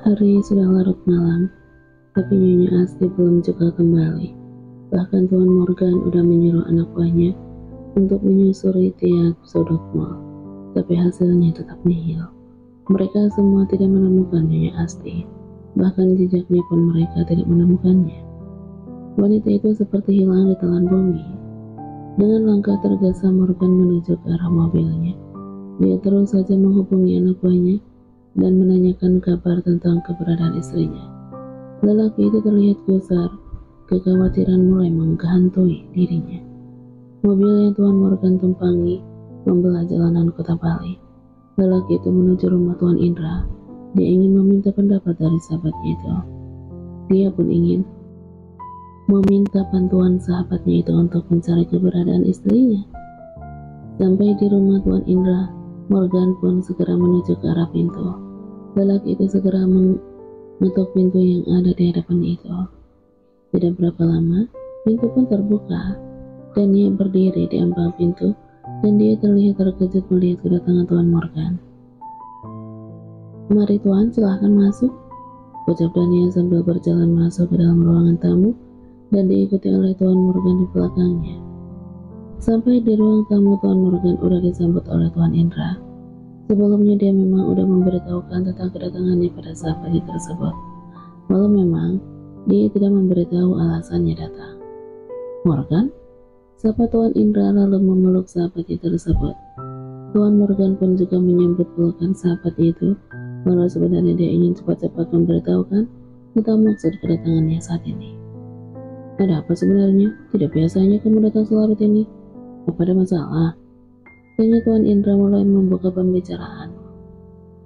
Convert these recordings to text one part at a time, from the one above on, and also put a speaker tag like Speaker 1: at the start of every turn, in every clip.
Speaker 1: Hari sudah larut malam, tapi Nyonya Asti belum juga kembali. Bahkan Tuan Morgan udah menyuruh anak buahnya untuk menyusuri tiap sudut mall, tapi hasilnya tetap nihil. Mereka semua tidak menemukan Nyonya Asti, bahkan jejaknya pun mereka tidak menemukannya. Wanita itu seperti hilang di telan bumi. Dengan langkah tergesa Morgan menuju ke arah mobilnya. Dia terus saja menghubungi anak buahnya dan menanyakan kabar tentang keberadaan istrinya. Lelaki itu terlihat gusar, kekhawatiran mulai menghantui dirinya. Mobil yang Tuan Morgan tumpangi membelah jalanan kota Bali. Lelaki itu menuju rumah Tuan Indra. Dia ingin meminta pendapat dari sahabatnya itu. Dia pun ingin meminta bantuan sahabatnya itu untuk mencari keberadaan istrinya. Sampai di rumah Tuan Indra, Morgan pun segera menuju ke arah pintu. Lelaki itu segera mengetuk pintu yang ada di hadapan itu. Tidak berapa lama, pintu pun terbuka, dan dia berdiri di ambang pintu, dan dia terlihat terkejut melihat kedatangan Tuan Morgan. "Mari Tuan, silahkan masuk," ucap Dania sambil berjalan masuk ke dalam ruangan tamu, dan diikuti oleh Tuan Morgan di belakangnya. Sampai di ruang tamu, Tuan Morgan udah disambut oleh Tuan Indra. Sebelumnya dia memang udah memberitahukan tentang kedatangannya pada sahabatnya tersebut. Walau memang dia tidak memberitahu alasannya datang. "Morgan?" Sapa Tuan Indra lalu memeluk sahabatnya tersebut. Tuan Morgan pun juga menyambut pelukan sahabatnya itu, walau sebenarnya dia ingin cepat-cepat memberitahukan tentang maksud kedatangannya saat ini. "Ada apa sebenarnya? Tidak biasanya kamu datang selarut ini. Apa ada masalah?" Tanya Tuan Indra mulai membuka pembicaraan.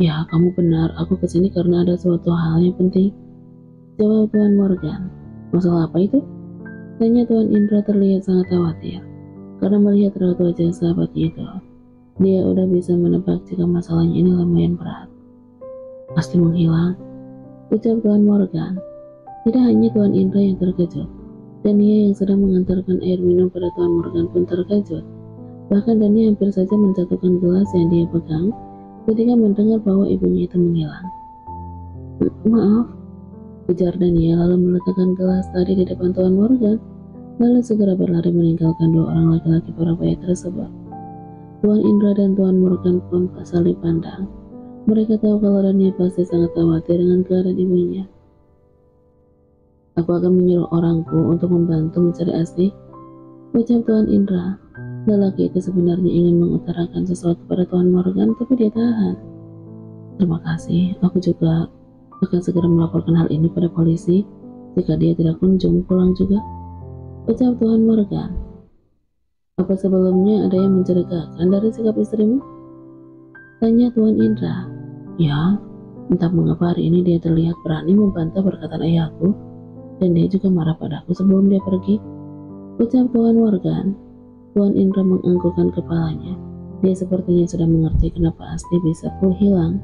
Speaker 1: "Ya, kamu benar. Aku kesini karena ada suatu hal yang penting," jawab Tuan Morgan. "Masalah apa itu?" Tanya Tuan Indra terlihat sangat khawatir. Karena melihat raut wajah sahabatnya itu, dia udah bisa menebak jika masalahnya ini lumayan berat. "Pasti menghilang," ucap Tuan Morgan. Tidak hanya Tuan Indra yang terkejut, Dania yang sedang mengantarkan air minum pada Tuan Morgan pun terkejut. Bahkan Dania hampir saja menjatuhkan gelas yang dia pegang ketika mendengar bahwa ibunya itu menghilang. "Maaf," ujar Dania lalu meletakkan gelas tadi di depan Tuan Morgan, lalu segera berlari meninggalkan dua orang laki-laki parubaya tersebut. Tuan Indra dan Tuan Morgan pun saling pandang. Mereka tahu kalau Dania pasti sangat khawatir dengan keadaan ibunya. "Aku akan menyuruh orangku untuk membantu mencari Asti," ucap Tuan Indra. Lelaki itu sebenarnya ingin mengutarakan sesuatu pada Tuan Morgan, tapi dia tahan. "Terima kasih, aku juga akan segera melaporkan hal ini pada polisi jika dia tidak kunjung pulang juga," ucap Tuan Morgan. "Apa sebelumnya ada yang mencurigakan dari sikap istrimu?" tanya Tuan Indra. "Ya, entah mengapa hari ini dia terlihat berani membantah perkataan ayahku, dan dia juga marah padaku sebelum dia pergi," ucap Tuan Morgan. Tuan Indra menganggukkan kepalanya. Dia sepertinya sudah mengerti kenapa Asti bisa hilang.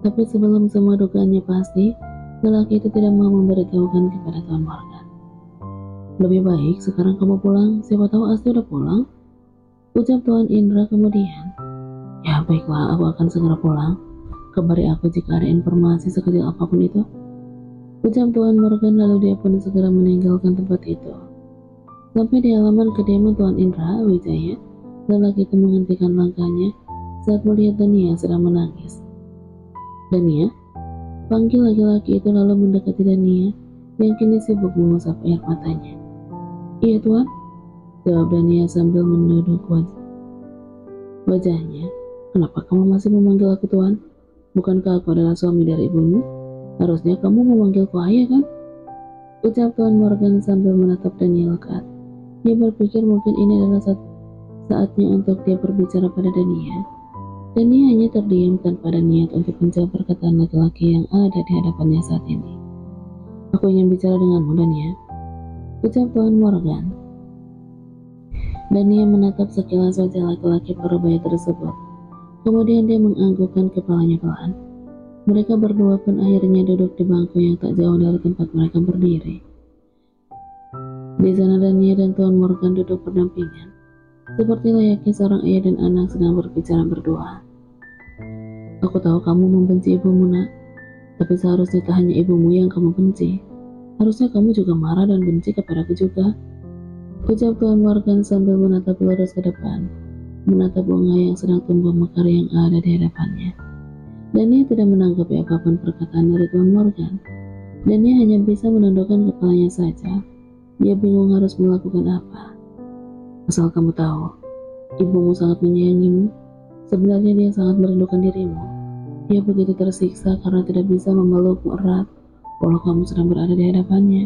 Speaker 1: Tapi sebelum semua dugaannya pasti, lelaki itu tidak mau memberitahukan kepada Tuan Morgan. "Lebih baik sekarang kamu pulang, siapa tahu Asti udah pulang," ucap Tuan Indra kemudian. "Ya baiklah, aku akan segera pulang. Kabari aku jika ada informasi sekecil apapun itu," ucap Tuan Morgan lalu dia pun segera meninggalkan tempat itu. Sampai di halaman kediaman Tuan Indra Wijaya, lelaki itu menghentikan langkahnya saat melihat Dania sedang menangis. "Dania?" panggil laki-laki itu lalu mendekati Dania yang kini sibuk mengusap air matanya. "Iya Tuan," jawab Dania sambil menunduk wajahnya. "Kenapa kamu masih memanggil aku Tuan? Bukankah aku adalah suami dari ibumu? Harusnya kamu memanggilku ayah kan?" ucap Tuan Morgan sambil menatap Dania lekat. Dia berpikir mungkin ini adalah saatnya untuk dia berbicara pada Dania. Dania hanya terdiam tanpa ada niat untuk menjawab perkataan laki-laki yang ada di hadapannya saat ini. "Aku ingin bicara denganmu, Dania," ucap Tuan Morgan. Dania menatap sekilas wajah laki-laki parubaya tersebut. Kemudian dia menganggukkan kepalanya pelan. Mereka berdua pun akhirnya duduk di bangku yang tak jauh dari tempat mereka berdiri. Di sana Dania dan Tuan Morgan duduk berdampingan, seperti layaknya seorang ayah dan anak sedang berbicara berdua. Aku tahu kamu membenci ibumu, nak. Tapi seharusnya tak hanya ibumu yang kamu benci. Harusnya kamu juga marah dan benci kepadaku juga. Ucap Tuan Morgan sambil menatap lurus ke depan, menatap bunga yang sedang tumbuh mekar yang ada di hadapannya. Dan ia tidak menanggapi apapun perkataan dari Tuan Morgan. Dan ia hanya bisa menundukkan kepalanya saja. Dia bingung harus melakukan apa. Asal kamu tahu, ibumu sangat menyayangimu. Sebenarnya dia sangat merindukan dirimu. Dia begitu tersiksa karena tidak bisa memelukmu erat, walau kamu sedang berada di hadapannya.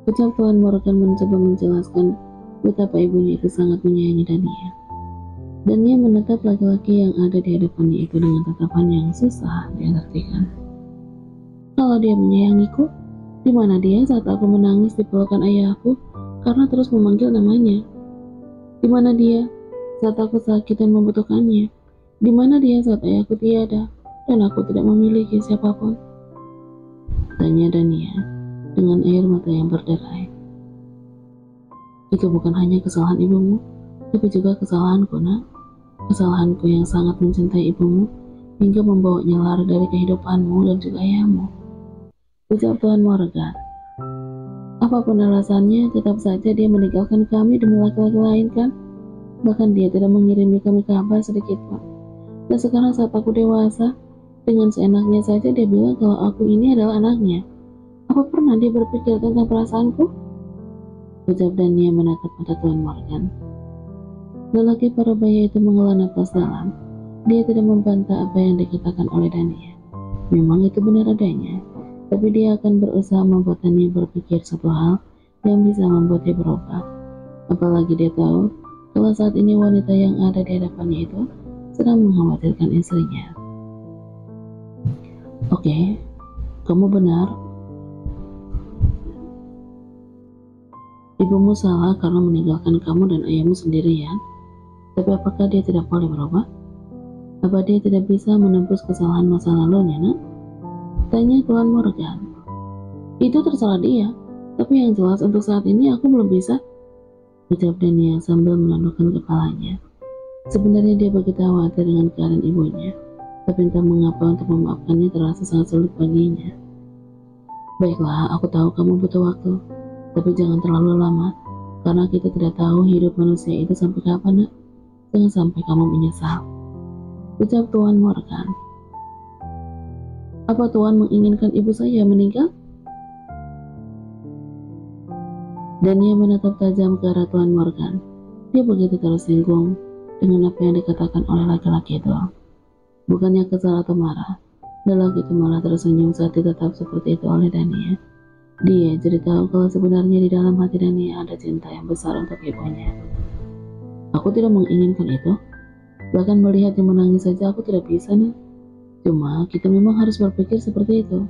Speaker 1: Ucap Tuan Morgan mencoba menjelaskan betapa ibunya itu sangat menyayangi Dania. Dan ia menatap laki-laki yang ada di hadapannya itu dengan tatapan yang susah diartikan. Kalau dia menyayangiku, di mana dia saat aku menangis di pelukan ayahku karena terus memanggil namanya? Di mana dia saat aku sakit dan membutuhkannya? Di mana dia saat ayahku tiada dan aku tidak memiliki siapapun? Tanya Dania dengan air mata yang berderai. Itu bukan hanya kesalahan ibumu, tapi juga kesalahanku, nak. Kesalahanku yang sangat mencintai ibumu hingga membawanya lari dari kehidupanmu dan juga ayahmu. Ucap Tuan Morgan. Apapun alasannya, tetap saja dia meninggalkan kami demi laki-laki lain, kan? Bahkan dia tidak mengirimi kami kabar sedikit pun. Dan sekarang saat aku dewasa, dengan seenaknya saja dia bilang kalau aku ini adalah anaknya. Apa pernah dia berpikir tentang perasaanku? Ucap Dania menatap mata Tuan Morgan. Lelaki parubaya itu menghela napas dalam. Dia tidak membantah apa yang dikatakan oleh Dania. Memang itu benar adanya, tapi dia akan berusaha membuat Dania berpikir satu hal yang bisa membuat dia berubah. Apalagi dia tahu kalau saat ini wanita yang ada di hadapannya itu sedang mengkhawatirkan istrinya. Oke, kamu benar. Ibumu salah karena meninggalkan kamu dan ayahmu sendirian. Tapi apakah dia tidak boleh berubah? Apa dia tidak bisa menembus kesalahan masa lalunya, nak? Tanya Tuan Morgan. Itu terserah dia, tapi yang jelas untuk saat ini aku belum bisa. Ucap Dania sambil menundukkan kepalanya. Sebenarnya dia begitu khawatir dengan keadaan ibunya, tapi entah mengapa untuk memaafkannya terasa sangat sulit baginya. Baiklah, aku tahu kamu butuh waktu, tapi jangan terlalu lama, karena kita tidak tahu hidup manusia itu sampai kapan, nak. Jangan sampai kamu menyesal. Ucap Tuan Morgan. Apa Tuan menginginkan ibu saya meninggal? Dania menatap tajam ke arah Tuan Morgan. Dia begitu tersinggung dengan apa yang dikatakan oleh laki-laki itu. Bukannya kesal atau marah, lelaki itu malah tersenyum saat ditetap seperti itu oleh Dania. Dia jadi tahu kalau sebenarnya di dalam hati Dania ada cinta yang besar untuk ibunya. Aku tidak menginginkan itu. Bahkan melihat yang menangis saja aku tidak bisa, nak. Cuma kita memang harus berpikir seperti itu.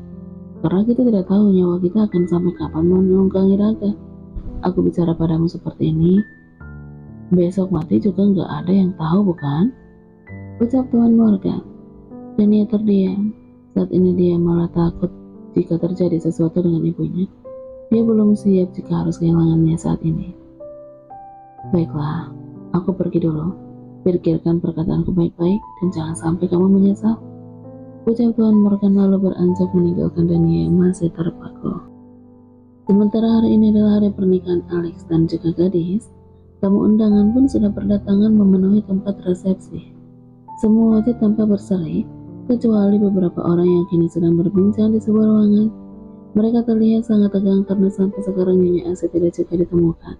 Speaker 1: Karena kita tidak tahu nyawa kita akan sampai kapan menunggangi raga. Aku bicara padamu seperti ini. Besok mati juga nggak ada yang tahu, bukan? Ucap Tuan Morgan. Dan ia terdiam. Saat ini dia malah takut jika terjadi sesuatu dengan ibunya. Dia belum siap jika harus kehilangannya saat ini. Baiklah, aku pergi dulu. Pikirkan perkataanku baik-baik dan jangan sampai kamu menyesal. Ucap Tuan Morgan lalu beranjak meninggalkan Dania yang masih terpaku. Sementara hari ini adalah hari pernikahan Alex dan juga gadis, tamu undangan pun sudah berdatangan memenuhi tempat resepsi. Semua wajah tampak berseri, kecuali beberapa orang yang kini sedang berbincang di sebuah ruangan. Mereka terlihat sangat tegang karena sampai sekarang Nyonya Asih tidak juga ditemukan.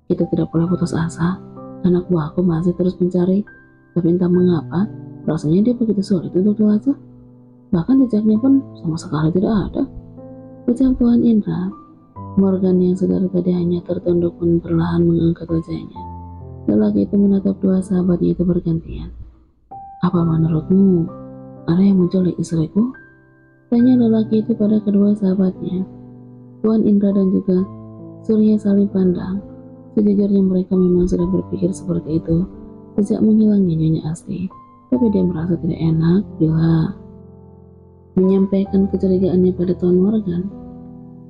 Speaker 1: Kita tidak boleh putus asa. Anak buahku masih terus mencari, tapi entah mengapa rasanya dia begitu sulit untuk dilacak. Bahkan jejaknya pun sama sekali tidak ada. Ucap Tuan Indra. Morgan yang sedari tadi hanya tertunduk pun perlahan mengangkat wajahnya. Lelaki itu menatap dua sahabatnya itu bergantian. Apa menurutmu ada yang menculik istriku? Tanya lelaki itu pada kedua sahabatnya. Tuan Indra dan juga Surya saling pandang. Sejujurnya mereka memang sudah berpikir seperti itu sejak menghilangnya Nyonya Asih, tapi dia merasa tidak enak bila menyampaikan kecurigaannya pada Tuan Morgan.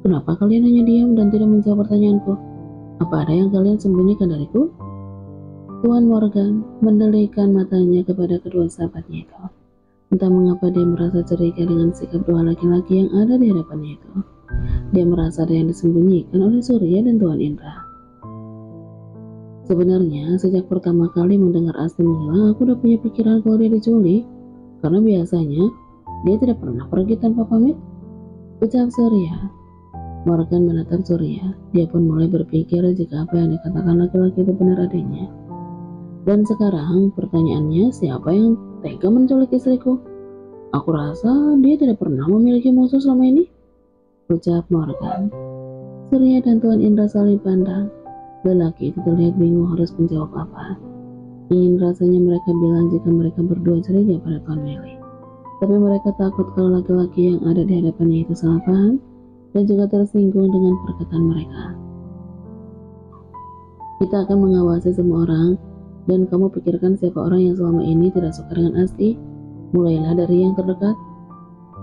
Speaker 1: Kenapa kalian hanya diam dan tidak menjawab pertanyaanku? Apa ada yang kalian sembunyikan dariku? Tuan Morgan mendelikan matanya kepada kedua sahabatnya itu. Entah mengapa dia merasa curiga dengan sikap dua laki-laki yang ada di hadapannya itu. Dia merasa ada yang disembunyikan oleh Surya dan Tuan Indra. Sebenarnya, sejak pertama kali mendengar Asti menghilang, aku udah punya pikiran kalau dia diculik. Karena biasanya, dia tidak pernah pergi tanpa pamit, ucap Surya. Morgan menatap Surya. Dia pun mulai berpikir jika apa yang dikatakan laki-laki itu benar adanya. Dan sekarang, pertanyaannya, siapa yang tega menculik istriku? Aku rasa dia tidak pernah memiliki musuh selama ini, ucap Morgan. Surya dan Tuan Indra saling pandang. Lelaki itu terlihat bingung harus menjawab apa. Ingin rasanya mereka bilang jika mereka berdua curiga pada Tuan Meli. Tapi mereka takut kalau laki-laki yang ada di hadapannya itu salah paham dan juga tersinggung dengan perkataan mereka. Kita akan mengawasi semua orang, dan kamu pikirkan siapa orang yang selama ini tidak suka dengan Asti. Mulailah dari yang terdekat,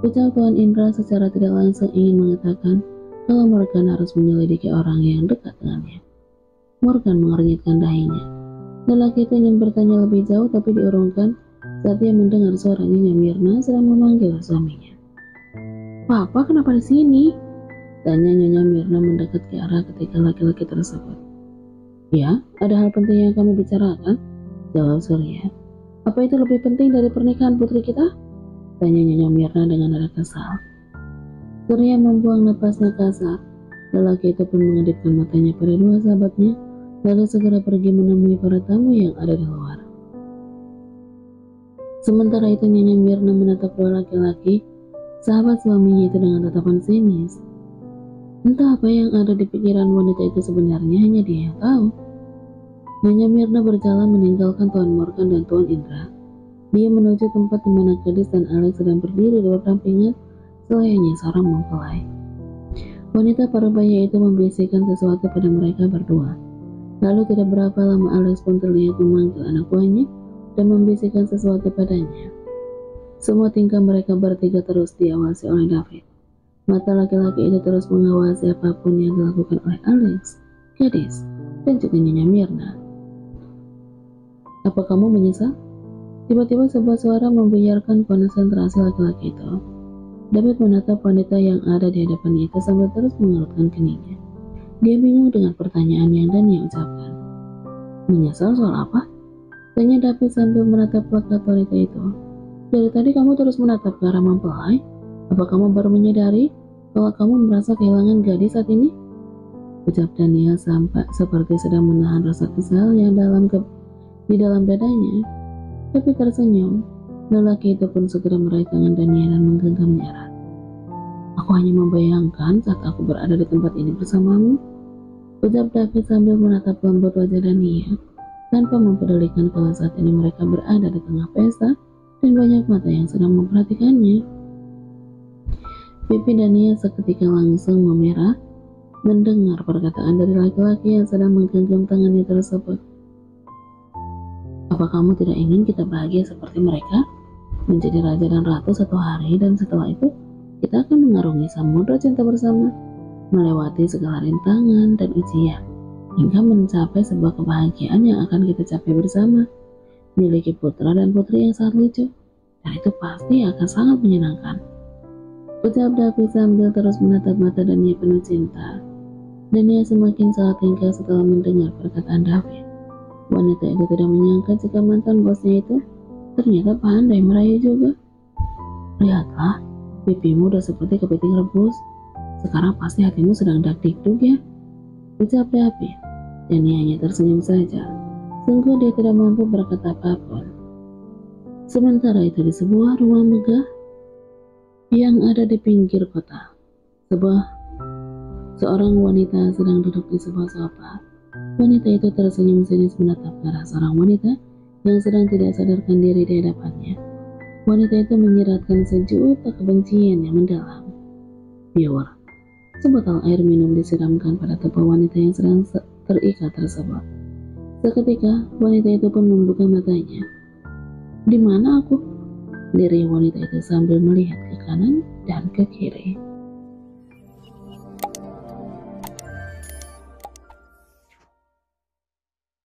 Speaker 1: ucap Tuan Indra secara tidak langsung ingin mengatakan kalau Morgan harus menyelidiki orang yang dekat dengannya. Morgan mengernyitkan dahinya. Lelaki itu ingin bertanya lebih jauh tapi diurungkan saat dia mendengar suara Nyonya Mirna sedang memanggil suaminya. Papa, kenapa di sini? Tanya Nyonya Mirna mendekat ke arah ketika laki-laki tersebut. Ya, ada hal penting yang kami bicarakan, jawab Surya. Apa itu lebih penting dari pernikahan putri kita? Tanya Nyonya Mirna dengan nada kesal. Surya membuang napasnya kasar. Lelaki itu pun mengedipkan matanya pada dua sahabatnya, lalu segera pergi menemui para tamu yang ada di luar. Sementara itu Nyonya Mirna menatap dua laki-laki, sahabat suaminya itu dengan tatapan sinis. Entah apa yang ada di pikiran wanita itu sebenarnya hanya dia yang tahu. Nyonya Mirna berjalan meninggalkan Tuan Morgan dan Tuan Indra. Dia menuju tempat di mana gadis dan Alex sedang berdiri berdampingan selayaknya seorang mempelai. Wanita parubaya itu membisikkan sesuatu pada mereka berdua. Lalu tidak berapa lama Alex pun terlihat memanggil anak buahnya dan membisikkan sesuatu padanya. Semua tingkah mereka bertiga terus diawasi oleh David. Mata laki-laki itu terus mengawasi apapun yang dilakukan oleh Alex, gadis, dan juga Nyonya Mirna. Apa kamu menyesal? Tiba-tiba sebuah suara membuyarkan konsentrasi laki-laki itu. David menatap wanita yang ada di hadapannya itu sambil terus mengerutkan keningnya. Dia bingung dengan pertanyaan yang Dania ucapkan. Menyesal soal apa? Tanya David sambil menatap plakat wanita itu. Dari tadi kamu terus menatap ke arah mempelai? Apa kamu baru menyadari kalau kamu merasa kehilangan gadis saat ini? Ucap Daniel sampai seperti sedang menahan rasa kesal yang di dalam dadanya. Tapi tersenyum. Lelaki itu pun segera meraih tangan Daniel dan menggenggamnya erat. Aku hanya membayangkan saat aku berada di tempat ini bersamamu, ucap David sambil menatap lembut wajah Daniel, tanpa mempedulikan kalau saat ini mereka berada di tengah pesta dan banyak mata yang sedang memperhatikannya. Pipi Daniel seketika langsung memerah mendengar perkataan dari laki-laki yang sedang menggenggam tangannya tersebut. Apa kamu tidak ingin kita bahagia seperti mereka? Menjadi raja dan ratu satu hari, dan setelah itu kita akan mengarungi samudra cinta bersama, melewati segala rintangan dan ujian, hingga mencapai sebuah kebahagiaan yang akan kita capai bersama, memiliki putra dan putri yang sangat lucu, dan itu pasti akan sangat menyenangkan. Ucap David sambil terus menatap mata Dania penuh cinta. Dania semakin salah tingkah setelah mendengar perkataan David. Wanita itu tidak menyangka jika mantan bosnya itu ternyata pandai merayu juga. Lihatlah, pipimu udah seperti kepiting rebus. Sekarang pasti hatimu sedang dak-dikduk ya, ucap David. Dania hanya tersenyum saja. Sungguh dia tidak mampu berkata apapun. Sementara itu di sebuah rumah megah yang ada di pinggir kota, seorang wanita sedang duduk di sebuah sofa. Wanita itu tersenyum sinis menatap ke arah seorang wanita yang sedang tidak sadarkan diri di hadapannya. Wanita itu menyiratkan sejuta kebencian yang mendalam. Viewer, sebotol air minum disiramkan pada tubuh wanita yang sedang terikat tersebut. Seketika, wanita itu pun membuka matanya. Di mana aku? Diri wanita itu sambil melihat ke kanan dan ke kiri.